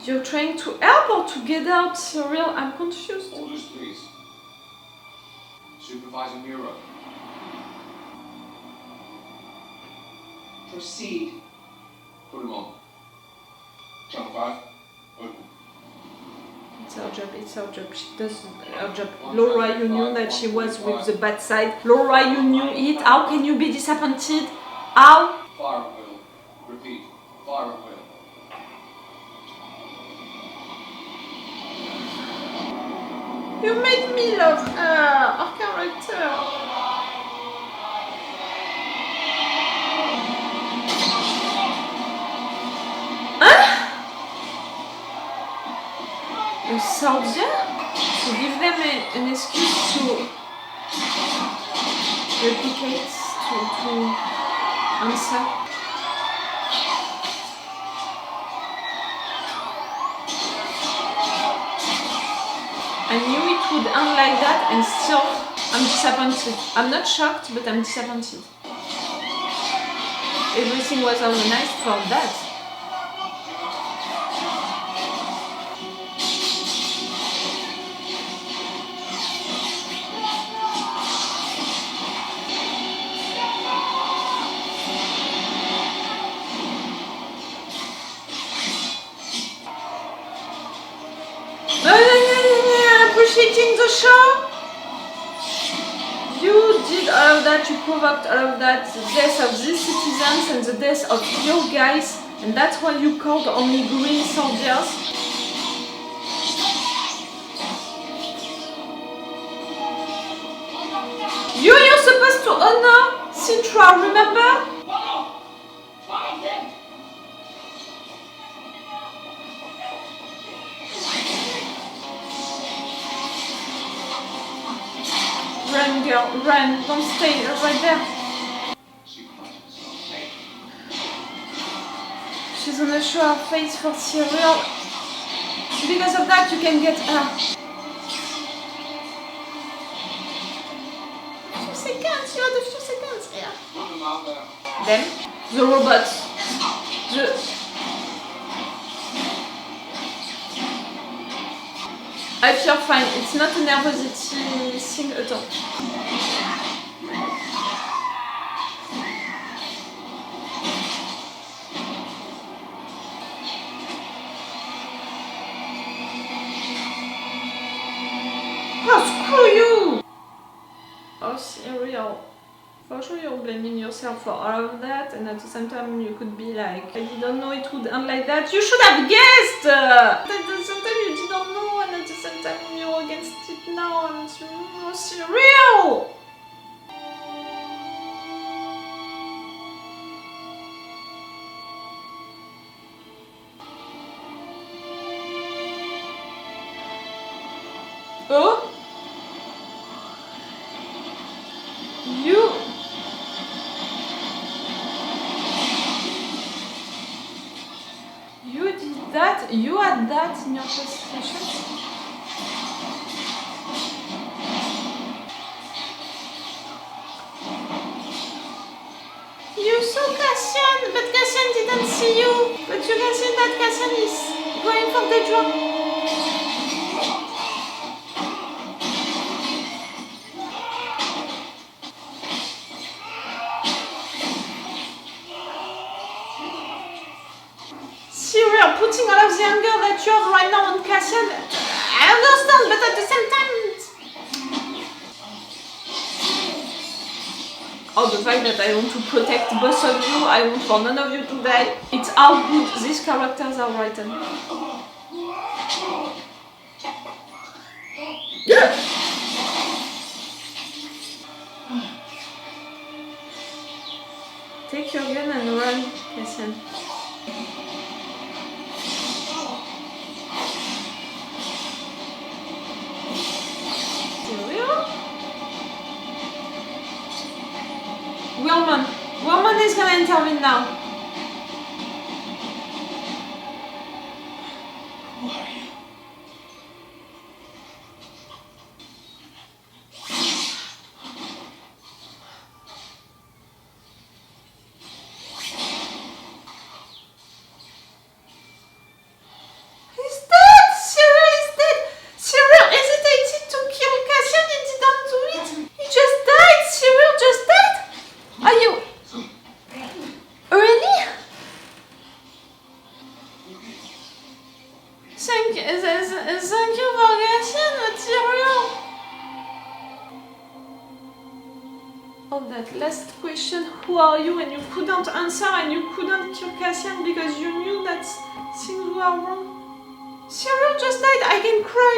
You're trying to help or to get out, Syril? I'm confused. Orders, please. Supervisor Meero. Proceed. Put him on. Channel 5. Open. It's our job, it's our job. She does her job. Laura, you knew that she was with the bad side. Laura, you knew it. How can you be disappointed? How? Fire at will. Repeat. Fire at will. You made me love her character. Huh? A soldier? To give them an excuse to replicate, to answer. I knew it would end like that, and still I'm disappointed. I'm not shocked, but I'm disappointed. Everything was organized for that. Appreciating the show. You did all of that, you provoked all of that, the death of these citizens and the death of your guys, and that's why you called only green soldiers. You're supposed to honor Citra, remember? Run, girl, run, don't stay right there. She's gonna show her face for Syril. Because of that, you can get her. Few seconds, you had a few seconds here. Them, the robots, I feel fine, it's not a nervosity thing at all. Oh, screw you! Oh, Syril. For sure you're blaming yourself for all of that, and at the same time you could be like, I didn't know it would end like that. You should have guessed! At the same time you didn't know, and at the same time you're against it now, and oh, Syril! Oh? You did that? You had that in your possession? You saw Cassian, but Cassian didn't see you. But you can see that Cassian is going for Dedra. Syril, putting all of the anger that you have right now on Cassian, I understand, but at the same time... Oh, the fact that I want to protect both of you, I want for none of you to die. It's how good these characters are written. Take your gun and run, Cassian. Ghorman is gonna intervene now. Who are you? Thank you for Cassian, Syril. Oh, that last question, who are you? And you couldn't answer and you couldn't kill Cassian because you knew that things were wrong. Syril just died, I can cry.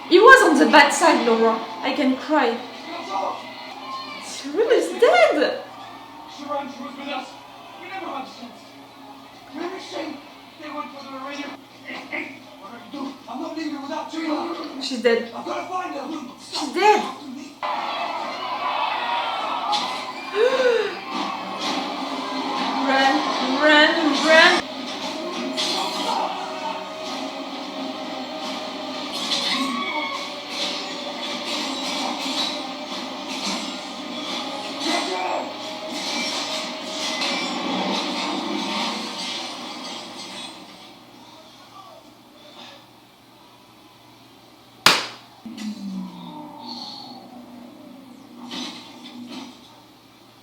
He was on the bad side, Laura. I can cry. Syril is dead. She ran, she was with us. We never had sense. We're ashamed. They went for the radio. What do I do? I'm not leaving without you. She's dead. I've got to find her. She's dead. Run.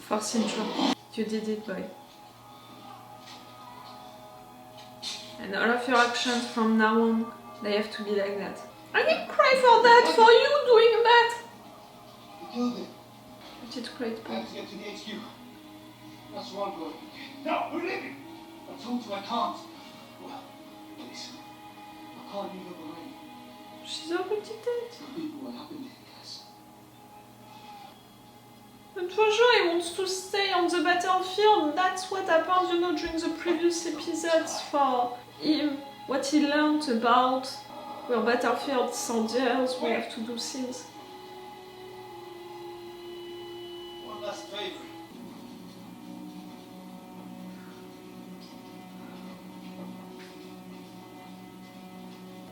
First intro. You did it, boy. And all of your actions from now on, they have to be like that. I can cry for that, for you doing that! You killed him. You did great, I boy. have to get to the HQ. That's where I'm going. No, we're leaving. I told you I can't. Well, please. I can't leave her behind. She's already dead. Tell people what happened here, Cass. And for sure he wants to stay on the battlefield. That's what happened, you know, during the previous episodes for him. What he learned about we're battlefield soldiers, we have to do things. One last favor.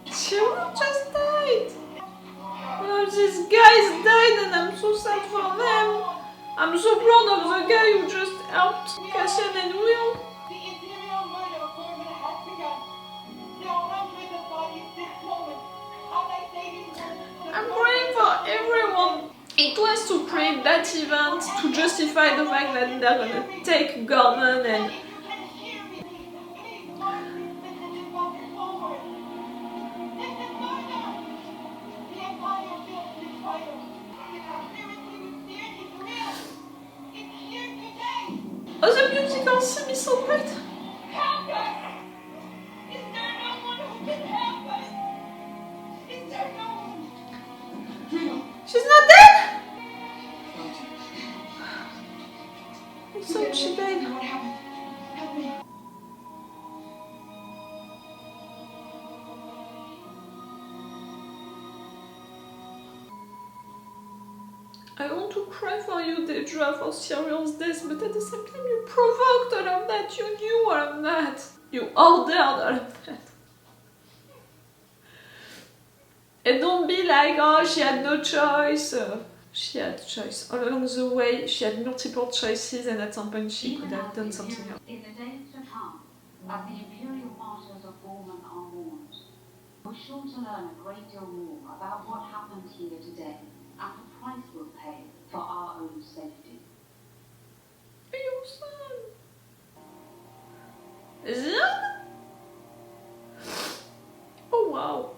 Syril just died! Oh, these guys died and I'm so sad for them. I'm so proud of the guy who just helped Cassian and Will. The Imperial murder of Ghorman has begun. There are hundreds of bodies this moment. As I say these words, I'm praying for everyone. It was to create that event, to justify the fact that they're gonna take Ghorman and... if you can hear me, please mark this message and walk it forward. This is murder. The Empire built this fire. The conspiracy we feared is real. It's here today. Oh, the musical theme is so great. Help us! Is there no one who can help us? Is there no one? Trina! She's not dead! Found you. I thought she died. What happened? Help me. I want to cry for you, Dedra, for Syril's death, but at the same time you provoked all of that, you knew all of that. You ordered all of that. And don't be like, oh, she had no choice. She had choice. All along the way, she had multiple choices and at some point she could have done something else. In the days to come, as the Imperial martyrs of Ghorman are mourned, we're sure to learn a great deal more about what happened here today and the price we'll pay for our own safety. Your son. Zion? Oh wow.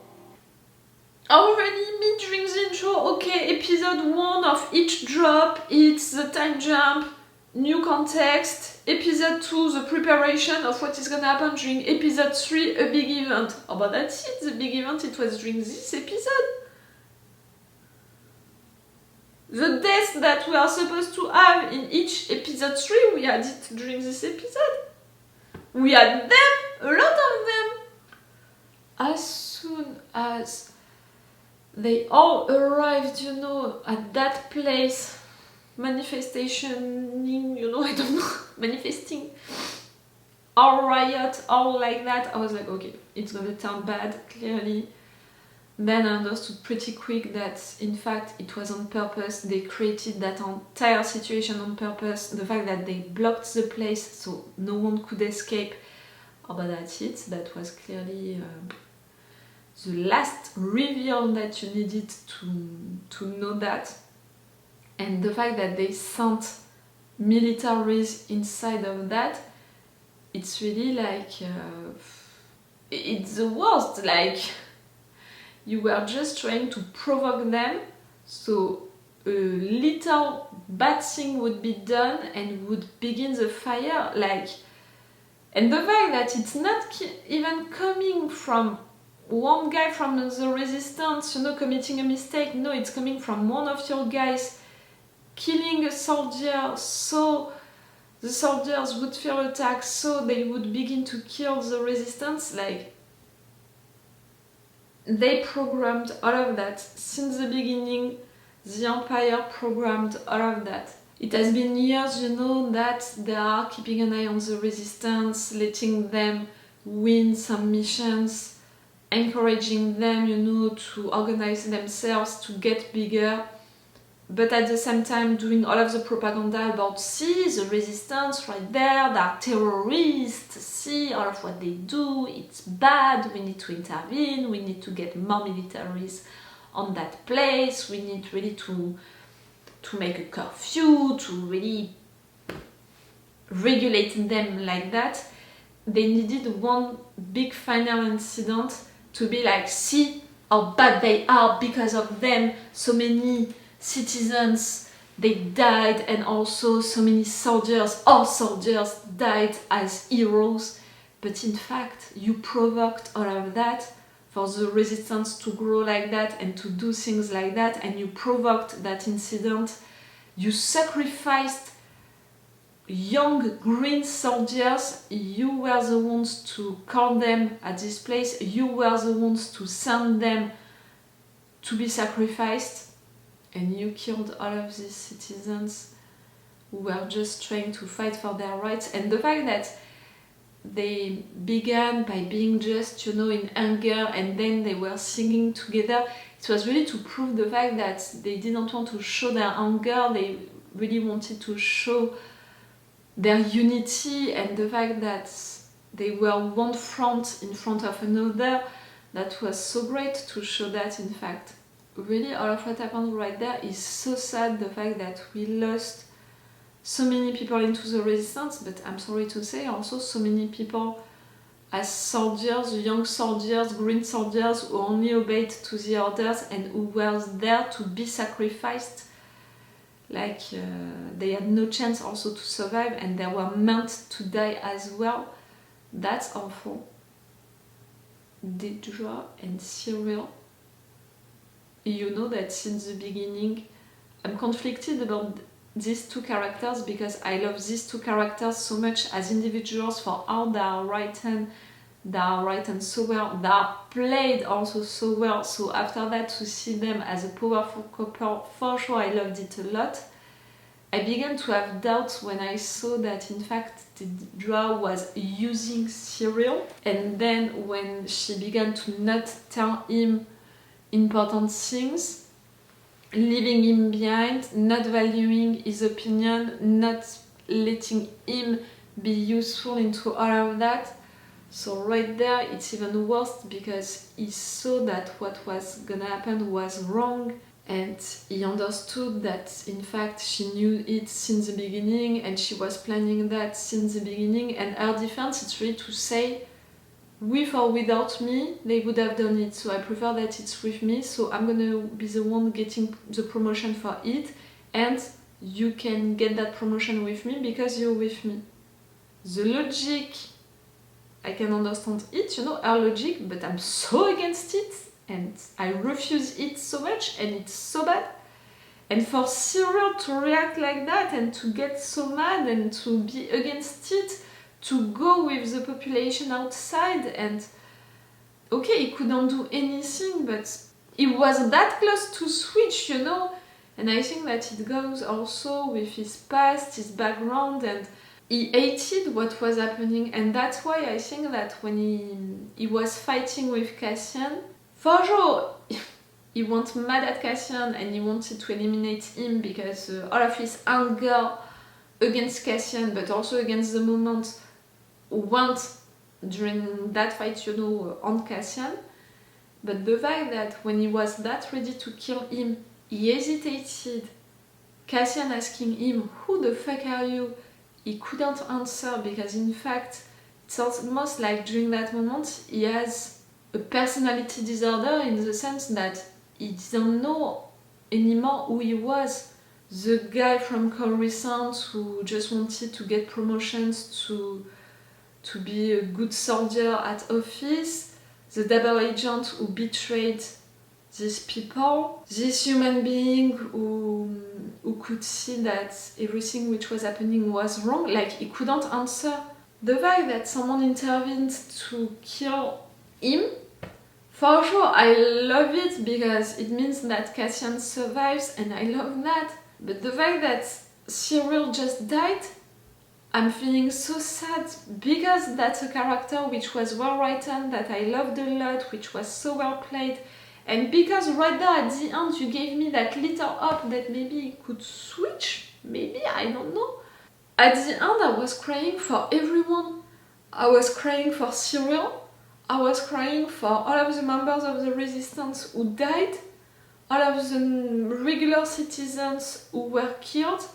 Already me during the intro, okay, episode 1 of each drop, it's the time jump, new context, episode 2, the preparation of what is gonna happen during episode 3, a big event. Oh but that's it, the big event, it was during this episode. The deaths that we are supposed to have in each episode 3, we had it during this episode. We had them, a lot of them. As soon as they all arrived, you know, at that place, manifesting, you know, I don't know, manifesting, all riot, all like that, I was like, okay, it's gonna turn bad, clearly. Then I understood pretty quick that, in fact, it was on purpose. They created that entire situation on purpose. The fact that they blocked the place so no one could escape. Oh, but that's it. That was clearly the last reveal that you needed to know that. And the fact that they sent militaries inside of that, it's really like... it's the worst, like you were just trying to provoke them so a little bad thing would be done and would begin the fire, like. And the fact that it's not even coming from one guy from the resistance, committing a mistake. No, it's coming from one of your guys killing a soldier, so the soldiers would fear attack, so they would begin to kill the resistance. Like, they programmed all of that since the beginning. The Empire programmed all of that. It has been years, that they are keeping an eye on the resistance, letting them win some missions, encouraging them, to organize themselves, to get bigger, but at the same time doing all of the propaganda about, see, the resistance right there, they are terrorists, see, all of what they do, it's bad, we need to intervene, we need to get more militaries on that place, we need really to make a curfew, to really regulate them like that. They needed one big final incident to be like, see how bad they are, because of them so many citizens they died, and also so many soldiers, our soldiers died as heroes. But in fact, you provoked all of that for the resistance to grow like that and to do things like that, and you provoked that incident. You sacrificed young green soldiers. You were the ones to call them at this place. You were the ones to send them to be sacrificed, and you killed all of these citizens who were just trying to fight for their rights. And the fact that they began by being just, in anger, and then they were singing together. It was really to prove the fact that they didn't want to show their anger, they really wanted to show their unity, and the fact that they were one front in front of another. That was so great to show that, in fact. Really, all of what happened right there is so sad, the fact that we lost so many people into the resistance, but I'm sorry to say also so many people as soldiers, young soldiers, green soldiers who only obeyed to the orders and who were there to be sacrificed. Like they had no chance also to survive, and they were meant to die as well. That's awful. Dedra and Syril, that since the beginning I'm conflicted about these two characters, because I love these two characters so much as individuals for how they are written so well, they are played also so well. So after that, to see them as a powerful couple, for sure I loved it a lot. I began to have doubts when I saw that in fact Dedra was using Syril, and then when she began to not tell him important things, leaving him behind, not valuing his opinion, not letting him be useful into all of that. So right there, it's even worse, because he saw that what was gonna happen was wrong, and he understood that in fact she knew it since the beginning, and she was planning that since the beginning. And her defense is really to say, with or without me, they would have done it, so I prefer that it's with me, so I'm gonna be the one getting the promotion for it, and you can get that promotion with me because you're with me. The logic, I can understand it, her logic, but I'm so against it, and I refuse it so much, and it's so bad. And for Syril to react like that, and to get so mad, and to be against it, to go with the population outside, and okay, he couldn't do anything, but he was that close to switch, and I think that it goes also with his past, his background, and he hated what was happening. And that's why I think that when he was fighting with Cassian, for sure he went mad at Cassian and he wanted to eliminate him, because all of his anger against Cassian, but also against the moment, went during that fight, on Cassian. But the fact that when he was that ready to kill him, he hesitated. Cassian asking him, "Who the fuck are you?" He couldn't answer, because in fact it's almost like during that moment he has a personality disorder in the sense that he didn't know anymore who he was. The guy from Coruscant who just wanted to get promotions to be a good soldier at office, the double agent who betrayed these people, this human being who could see that everything which was happening was wrong, like he couldn't answer. The fact that someone intervened to kill him, for sure I love it because it means that Cassian survives and I love that. But the fact that Syril just died, I'm feeling so sad because that's a character which was well written, that I loved a lot, which was so well played, and because right there at the end you gave me that little hope that maybe he could switch, maybe, I don't know. At the end I was crying for everyone. I was crying for Syril, I was crying for all of the members of the Resistance who died, all of the regular citizens who were killed,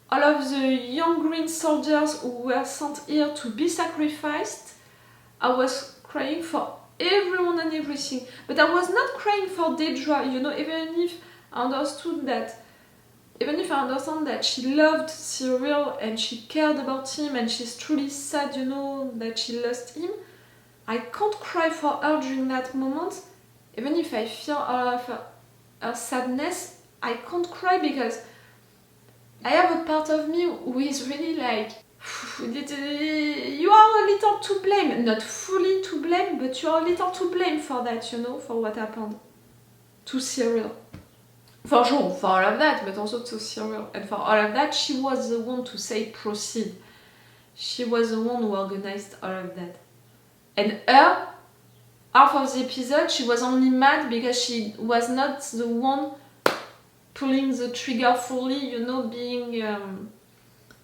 all of the young green soldiers who were sent here to be sacrificed. I was crying for everyone and everything. But I was not crying for Dedra, you know, even if I understand that she loved Syril and she cared about him and she's truly sad, you know, that she lost him. I can't cry for her during that moment. Even if I feel all of her sadness, I can't cry because I have a part of me who is really like, you are a little to blame, not fully to blame, but you are a little to blame for that, you know, for what happened to Syril. For sure, for all of that, but also to Syril. And for all of that, she was the one to say proceed. She was the one who organized all of that. And her, half of the episode, she was only mad because she was not the one pulling the trigger fully, you know,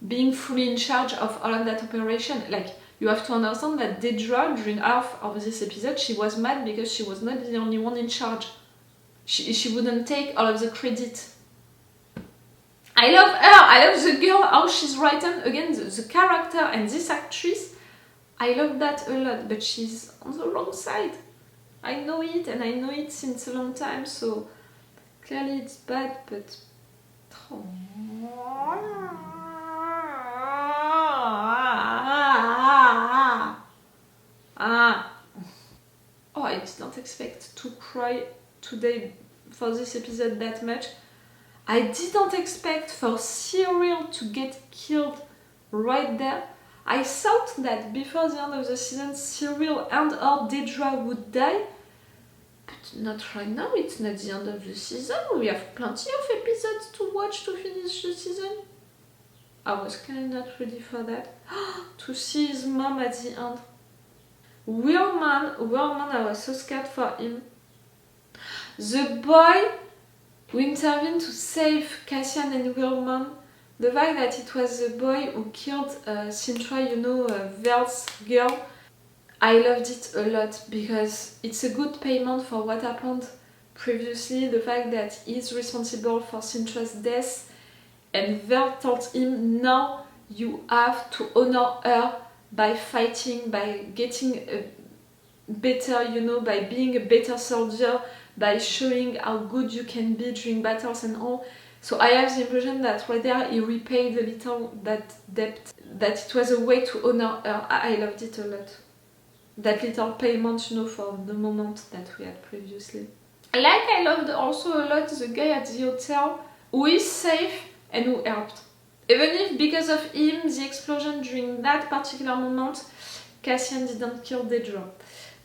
being fully in charge of all of that operation. Like, you have to understand that Dedra, during half of this episode, she was mad because she was not the only one in charge. She wouldn't take all of the credit. I love her, I love the girl, how she's written, again, the character and this actress. I love that a lot, but she's on the wrong side. I know it, and I know it since a long time, so clearly it's bad, but... Oh, I did not expect to cry today for this episode that much. I didn't expect for Syril to get killed right there. I thought that before the end of the season, Syril and or Dedra would die. But not right now, it's not the end of the season. We have plenty of episodes to watch to finish the season. I was kind of not ready for that. To see his mom at the end. Ghorman, I was so scared for him. The boy who intervened to save Cassian and Ghorman, the fact that it was the boy who killed Sintra, you know, Vel's girl, I loved it a lot because it's a good payment for what happened previously, the fact that he's responsible for Sintra's death, and Vel told him, now you have to honor her by fighting, by getting a better, you know, by being a better soldier, by showing how good you can be during battles and all. So I have the impression that right there he repaid a little that debt, that it was a way to honor her. I loved it a lot. That little payment, you know, for the moment that we had previously. Like I loved also a lot the guy at the hotel who is safe and who helped. Even if because of him, the explosion during that particular moment, Cassian didn't kill Dedra.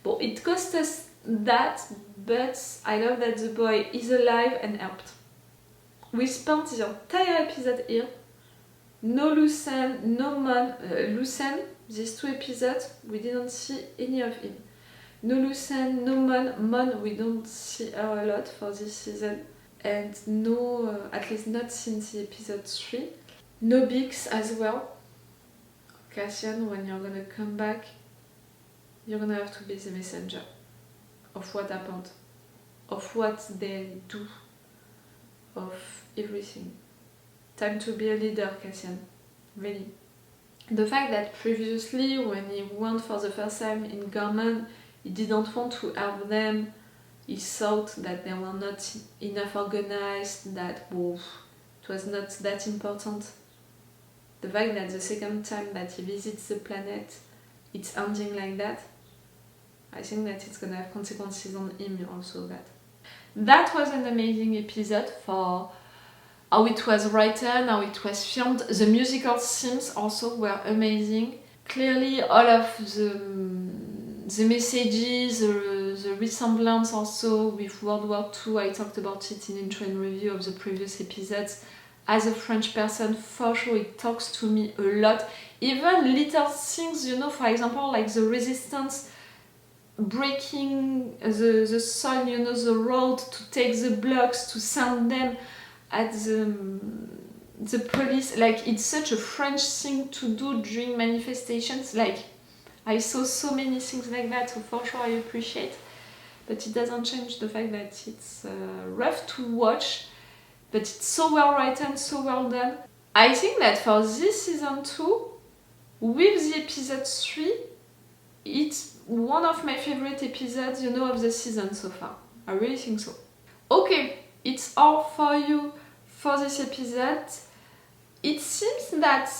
But it cost us that, but I love that the boy is alive and helped. We spent the entire episode here. No Luthen, no Luthen, these two episodes, we didn't see any of him. No Luthen, no Mon, we don't see her a lot for this season. And no, at least not since the episode 3. No Bix as well. Cassian, when you're gonna come back, you're gonna have to be the messenger of what happened, of what they do, of everything. Time to be a leader, Cassian. Really. The fact that previously when he went for the first time in Ghorman, he didn't want to help them. He thought that they were not enough organized, that it was not that important. The fact that the second time that he visits the planet, it's ending like that, I think that it's gonna have consequences on him also. That was an amazing episode for how it was written, how it was filmed. The musical themes also were amazing. Clearly all of the messages, the resemblance also with World War II, I talked about it in intro and review of the previous episodes. As a French person, for sure it talks to me a lot. Even little things, you know, for example, like the resistance breaking the soil, you know, the road to take the blocks, to send them at the police. Like, it's such a French thing to do during manifestations. Like, I saw so many things like that, so for sure I appreciate. But it doesn't change the fact that it's rough to watch, but it's so well written, so well done. I think that for this season 2, with the episode 3, it's one of my favorite episodes, you know, of the season so far. I really think so. Okay, it's all for you for this episode. It seems that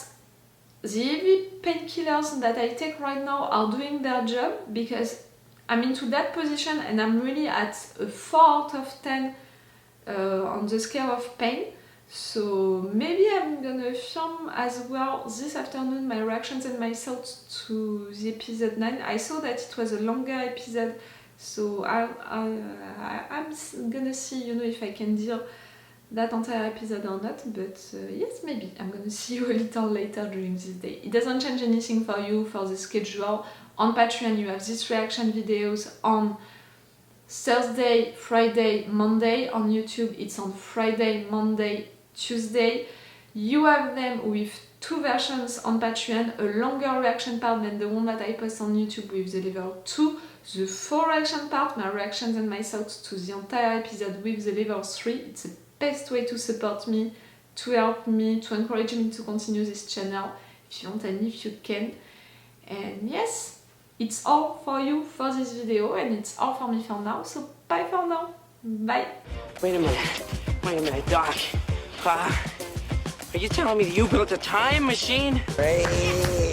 the heavy painkillers that I take right now are doing their job, because I'm into that position and I'm really at a 4 out of 10 on the scale of pain. So maybe I'm gonna film as well this afternoon my reactions and my thoughts to the episode 9. I saw that it was a longer episode, so I'm gonna see, you know, if I can deal that entire episode or not, but yes, maybe I'm gonna see you a little later during this day. It doesn't change anything for you for the schedule. On Patreon you have these reaction videos on Thursday, Friday, Monday. On YouTube it's on Friday, Monday, Tuesday. You have them with 2 versions on Patreon, a longer reaction part than the one that I post on YouTube with the level 2, the full reaction part, my reactions and my thoughts to the entire episode with the level 3. It's the best way to support me, to help me, to encourage me to continue this channel if you want and if you can. And yes, it's all for you for this video, and it's all for me for now, so bye for now. Bye. Wait a minute, Doc. Are you telling me that you built a time machine? Rael.